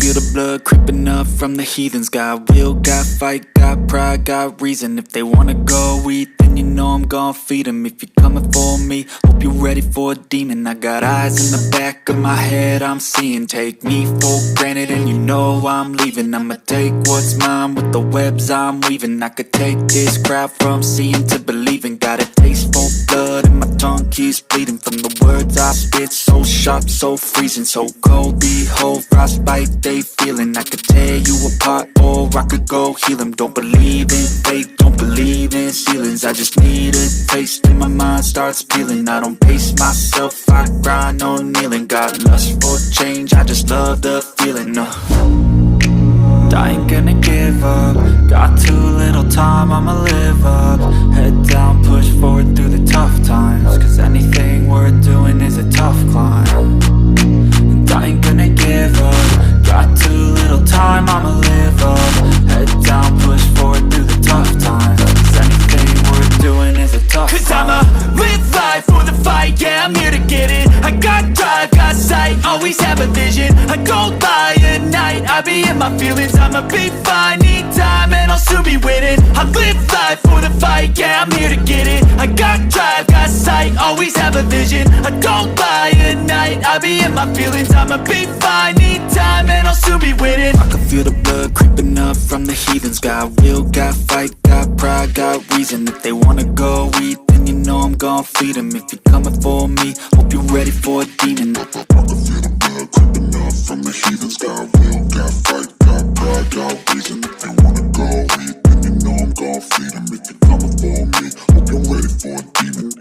feel the blood creeping up from the heathens. Got will, got fight, got pride, got reason. If they wanna go eat, then you know I'm gon' feed them. If you're coming for me, hope you're ready for a demon. I got eyes in the back of my head, I'm seeing. Take me for granted and you know I'm leaving. I'ma take what's mine with the webs I'm weaving. I could take this crowd from seeing to believing. Got a taste for blood and my tongue keeps bleeding from the words I spit. So sharp, so freezing, so cold. Behold, frostbite they feeling. I could tear you apart or I could go heal them. Don't believe in fate, don't believe in ceilings. I just need a taste and my mind starts peeling. I don't pace myself, I grind on kneeling. Got lust for change, I just love the feeling. I ain't gonna give up. Got too little time, I'ma live up. Head down, push forward through the tough times. Cause anything worth doing is a tough climb. And I ain't gonna give up. Got too little time, I'ma live up. Head down, push forward through the tough times. Cause anything worth doing is a tough climb. Cause I'ma live life for the fight, yeah, I'm here to get it. I got drive, got sight, always have a vision. I go by at night, I be in my feelings. I'ma be fine, need time, and I'll soon be winning. I live life for the fight, yeah, I'm here to get it. I got drive, got sight, always have a vision. I go by at night, I be in my feelings. I'ma be fine, need time, and I'll soon be winning. I can feel the blood creeping up from the heathens. Got will, got fight, got pride, got reason. If they wanna go eat, then you know I'm gon' feed them. If you're coming for me, hope you're ready for a demon. I can feel the blood creeping up from the heathens. Got will, got fight, got pride, got reason. If they wanna go eat, then you know I'm gon' feed them. If you're coming for me, hope you're ready for a demon.